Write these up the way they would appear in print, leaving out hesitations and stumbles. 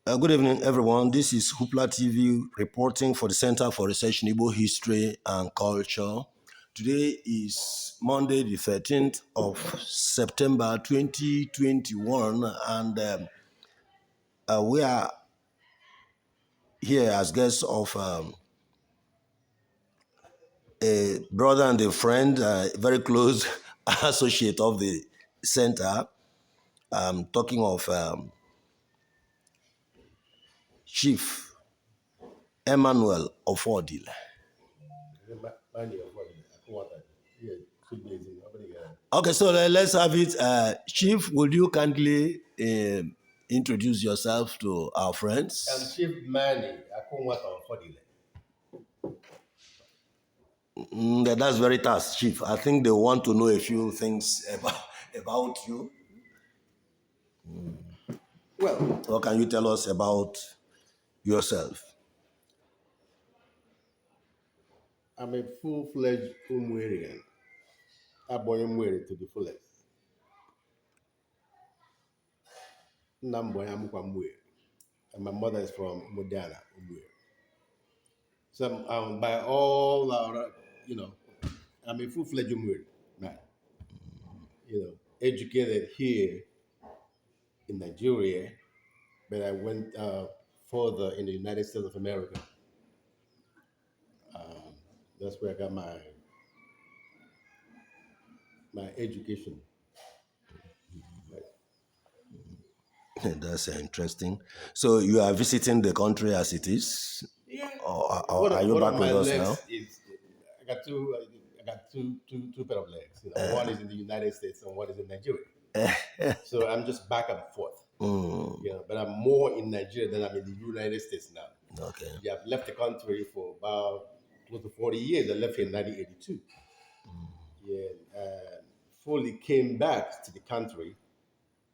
Good evening, everyone. This is Hoopla TV reporting for the Center for Research in Igbo History and Culture. Today is Monday, the 13th of September 2021, and we are here as guests of a brother and a friend, very close associate of the center. Talking of Chief Emmanuel OFORDILE. Okay, so let's have it. Chief, would you kindly introduce yourself to our friends? I'm Chief MANNY, OFORDILE. That's very tough, Chief. I think they want to know a few things about you. Well, What can you tell us about yourself? I'm a full-fledged Umwerian. I'm born Umweri to the fullest. Namboy Amkwamwe. And my mother is from Modana, Umweri. So by all our, I'm a full-fledged Umweri man. Educated here in Nigeria, but I went further in the United States of America. That's where I got my education. That's interesting. So you are visiting the country as it is? Yeah. Or are you back with us now? I got two pair of legs. One is in the United States and one is in Nigeria. So I'm just back and forth. But I'm more in Nigeria than I'm in the United States now. Okay. Yeah, I've left the country for about close to 40 years. I left here in 1982. Fully came back to the country,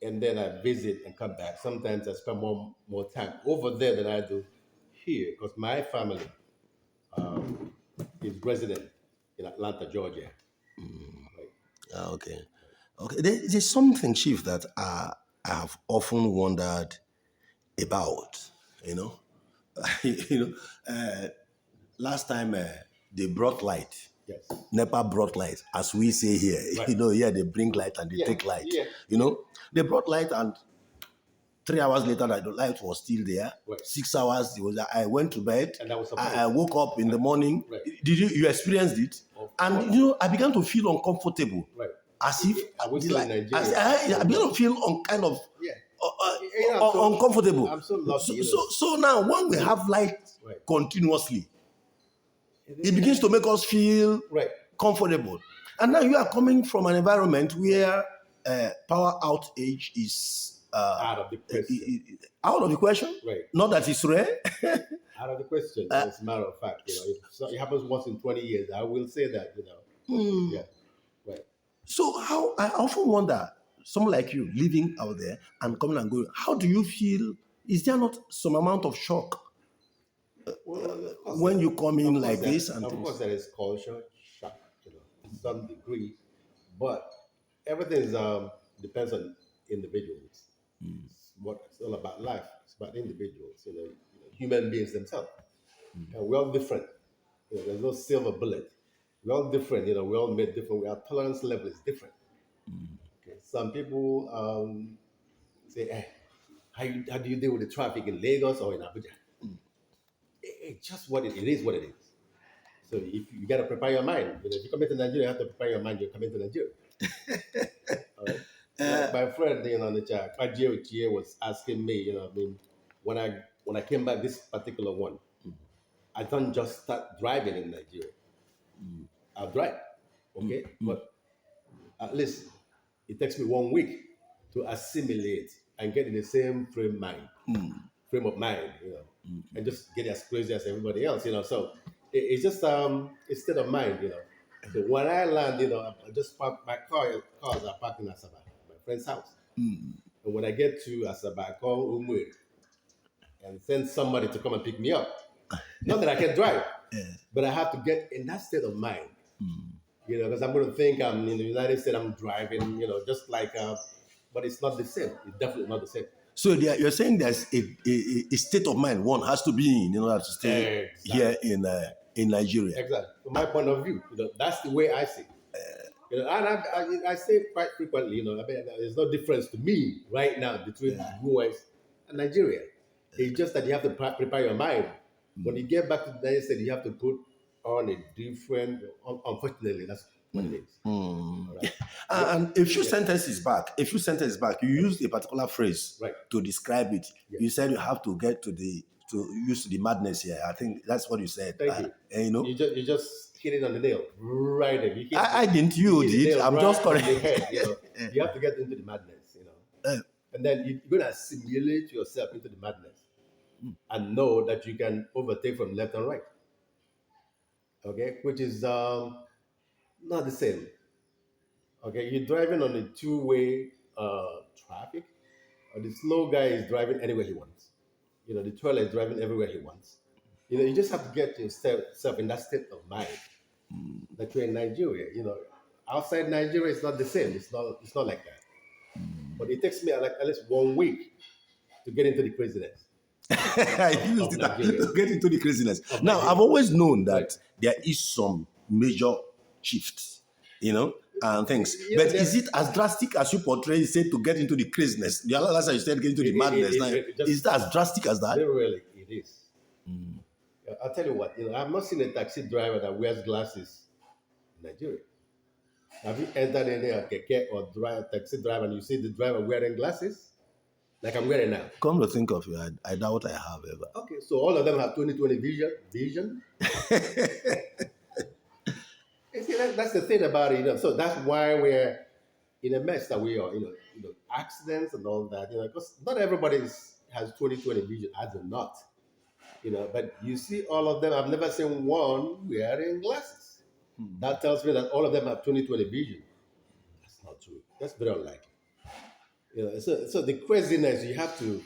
and then I visit and come back. Sometimes I spend more time over there than I do here, because my family is resident in Atlanta, Georgia. Okay. There's something, Chief, that I have often wondered about. Last time they brought light. Yes. NEPA brought light, as we say here. Right. Here they bring light and they take light. Yeah. They brought light, and 3 hours later, the light was still there. Right. 6 hours, I went to bed. And that was I woke up in the morning. Right. Did you experienced it? And I began to feel uncomfortable. Right. As if I was in Nigeria. I began to feel uncomfortable. I'm so lucky. So now when we have light continuously, it begins to make us feel comfortable. And now you are coming from an environment where power outage is out of the question. Out of the question? Right. Not that it's rare. Out of the question, as a matter of fact. It happens once in 20 years. I will say that, Yeah. Right. So I often wonder, someone like you living out there and coming and going, how do you feel? Is there not some amount of shock when you come in like this? And of course, there is culture shock, to some degree, but everything depends on individuals. It's all about life. It's about individuals, human beings themselves. And we're all different. There's no silver bullet. We're all different. We're all made different. Our tolerance level is different. Okay. Some people say, "Hey, how do you deal with the traffic in Lagos or in Abuja?" It's just what it is. What it is. So if you got to prepare your mind. If you come into Nigeria, you have to prepare your mind. You're coming to Nigeria. All right. My friend, on the chat, Ajay was asking me, when I came back, this particular one, I don't just start driving in Nigeria. I'll drive, okay? But at least it takes me 1 week to assimilate and get in the same frame of mind, and just get as crazy as everybody else, So it's just a state of mind, So when I land, I just park my cars are parked in Asaba, my friend's house. And when I get to Asaba, I call Umwe and send somebody to come and pick me up. Not that I can drive, but I have to get in that state of mind. Because I'm going to think I'm in the United States, I'm driving, just like, but it's not the same. It's definitely not the same. So you're saying there's a state of mind one has to be in order to stay here in Nigeria. Exactly. From my point of view, that's the way I see it. And I say quite frequently, I mean, there's no difference to me right now between the US and Nigeria. It's just that you have to prepare your mind. When you get back to the United States, you have to put on a different. Unfortunately, that's what it is. Right. And a few sentences back, you used a particular phrase to describe it. Yes. You said you have to get to use the madness here. I think that's what you said. Thank you. And, You just hit it on the nail right there. I didn't. You did. I'm right just correct. You have to get into the madness, and then you're going to assimilate yourself into the madness and know that you can overtake from left and right. Okay, which is not the same. Okay, you're driving on a two-way traffic. The slow guy is driving anywhere he wants. The twirler is driving everywhere he wants. You just have to get yourself in that state of mind that you're in Nigeria. Outside Nigeria, it's not the same. It's not like that. But it takes me like at least 1 week to get into the craziness. I used it to get into the craziness. Now, I've always known that there is some major shifts, and things. But is it as drastic as you portray? You said to get into the craziness. The other last time you said get into the madness. Is that as drastic as that? Really, it is. I'll tell you what. I've not seen a taxi driver that wears glasses in Nigeria. Have you entered any keke or taxi driver and you see the driver wearing glasses? Like I'm wearing now. Come to think of it, I doubt I have ever. Okay, so all of them have 20/20 vision. You see, that's the thing about it. So that's why we're in a mess that we are. Accidents and all that. Because not everybody has 20/20 vision. I do not. But you see, all of them. I've never seen one wearing glasses. That tells me that all of them have 20/20 vision. That's not true. That's very unlikely. So the craziness, you have to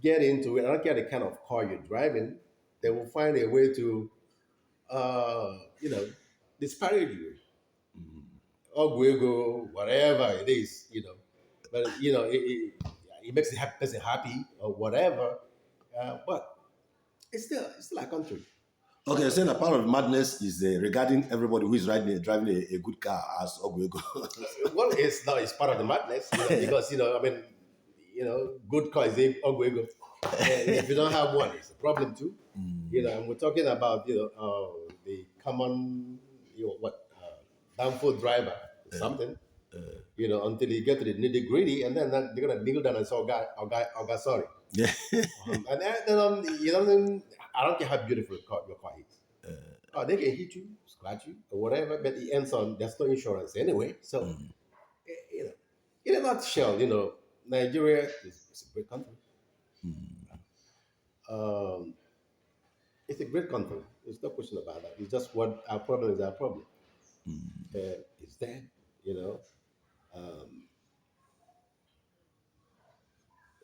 get into it. I don't care the kind of car you're driving, they will find a way to, disparage you. Ogwego, whatever it is, But, it makes the person happy or whatever. But it's still a country. Okay, saying a part of madness is regarding everybody who is driving a good car as Ogwego. Well, it's part of the madness, because good car is Ogwego. And if you don't have one, it's a problem too. And we're talking about the common downfall driver something. Until you get to the nitty-gritty, and then they're gonna kneel down and say, "Oh God, sorry." Yeah. And then I don't care how beautiful your car is. They can hit you, scratch you, or whatever, but it ends on there's no insurance anyway. So, in a nutshell, Nigeria is a great country. It's a great country. There's no question about that. It's just what our problem is. Our problem. It's there.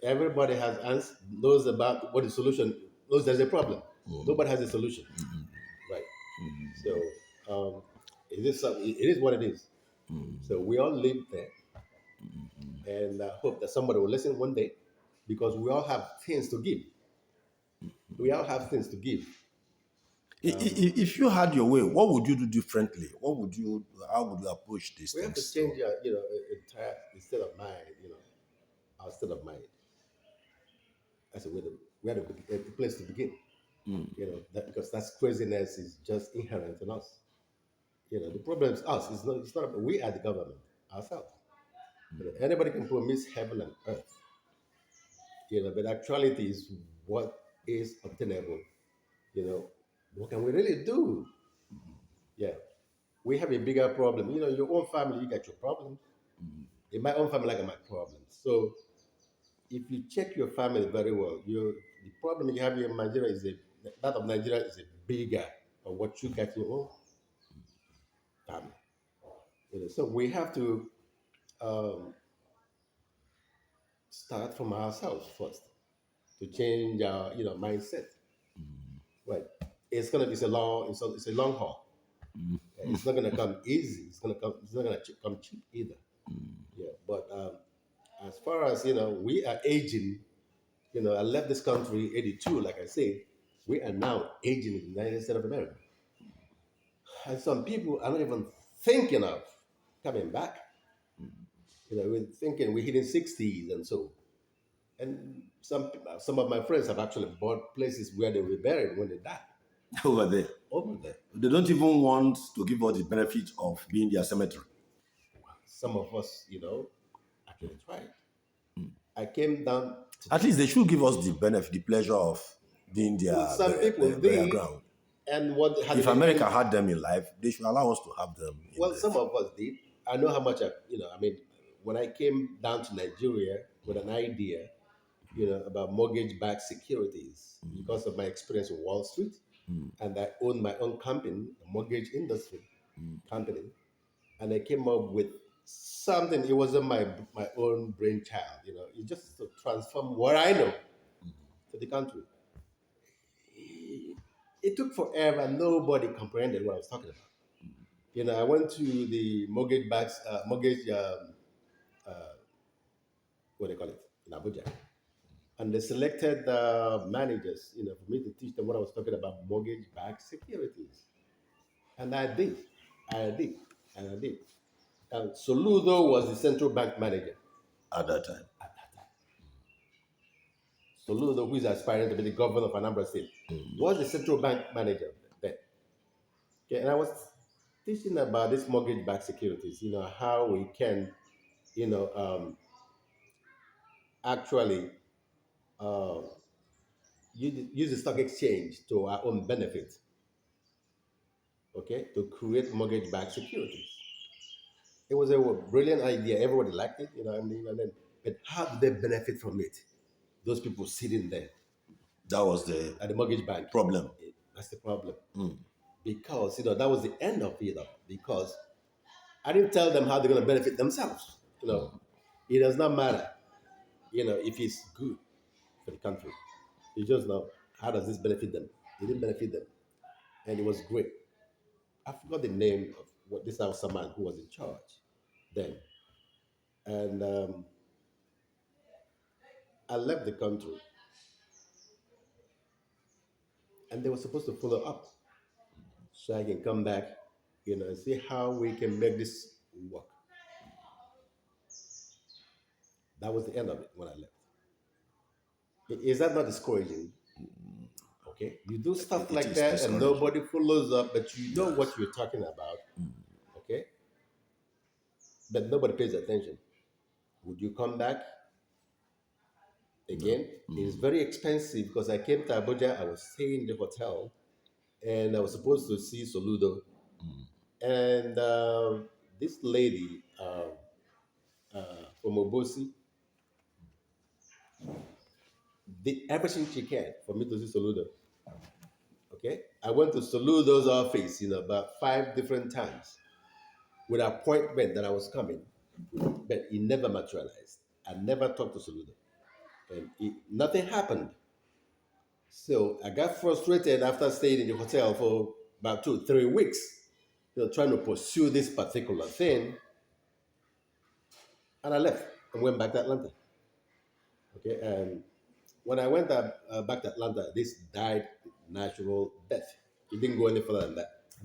Everybody knows about what the solution. Knows there's a problem. Nobody has a solution. Right. So it is what it is. So we all live there, and I hope that somebody will listen one day, because we all have things to give. We all have things to give. If you had your way, what would you do differently? How would you approach these things? We have to change our, entire state of mind. Our state of mind. That's we have a place to begin. Because that craziness is just inherent in us. The problem is us. It's not. We are the government ourselves. Anybody can promise heaven and earth. But actuality is what is obtainable. What can we really do? Yeah, we have a bigger problem. Your own family, you got your problems. In my own family, I got my problems. So if you check your family very well, the problem you have in Nigeria that of Nigeria is a bigger of what you got your own family. So we have to start from ourselves first to change our mindset. Right? It's a long haul. It's not gonna come easy. It's not gonna come cheap either. Yeah, but As far as we are aging. I left this country '82, like I say. We are now aging in the United States of America, and some people are not even thinking of coming back. We're thinking we're hitting 60s and so. And some of my friends have actually bought places where they were buried when they died. Over there. Over there. They don't even want to give us the benefit of being their cemetery. Some of us, actually tried. I came down to At least they should give us the benefit, the pleasure of being their some people burial did, ground. and what had If they been America had them in life, they should allow us to have them in well, death. some of us did. I know how much I mean, when I came down to Nigeria with an idea, about mortgage-backed securities because of my experience in Wall Street, and I owned my own company, a mortgage industry company, and I came up with something. It wasn't my own brainchild, it just to transform what I know to the country. It took forever. Nobody comprehended what I was talking about. I went to the mortgage, what do they call it, in Abuja, and they selected managers, for me to teach them what I was talking about, mortgage-backed securities, and I did, and I did. And Soludo was the central bank manager At that time. at that time. Soludo, who is aspiring to be the governor of Anambra State, was the central bank manager then. Okay, and I was teaching about this mortgage-backed securities, how we can, you know, um, actually uh, use the stock exchange to our own benefit, okay, to create mortgage-backed securities. It was a brilliant idea. Everybody liked it, and then, but how do they benefit from it? Those people sitting there That was the at the mortgage bank. problem. That's the problem. Because that was the end of it. Because I didn't tell them how they're going to benefit themselves. It does not matter. If it's good for the country. You just know how does this benefit them? It didn't benefit them, and it was great. I forgot the name of what this was man who was in charge then, and I left the country, and they were supposed to follow up so I can come back, and see how we can make this work. That was the end of it when I left. Is that not discouraging? Okay, you do stuff It like is that, and discouraging. nobody follows up, but you know Yes. what you're talking about. Okay, but nobody pays attention. Would you come back again? It's very expensive because I came to Abuja. I was staying in the hotel, and I was supposed to see Soludo, and this lady from Obosi did everything she can for me to see Soludo. Okay, I went to Soludo's office, about 5 different times with an appointment that I was coming, but it never materialized. I never talked to Soludo, and nothing happened. So I got frustrated after staying in the hotel for about 2, 3 weeks, trying to pursue this particular thing, and I left and went back to Atlanta. Okay, and when I went back to Atlanta, this died natural death. It didn't go any further than that.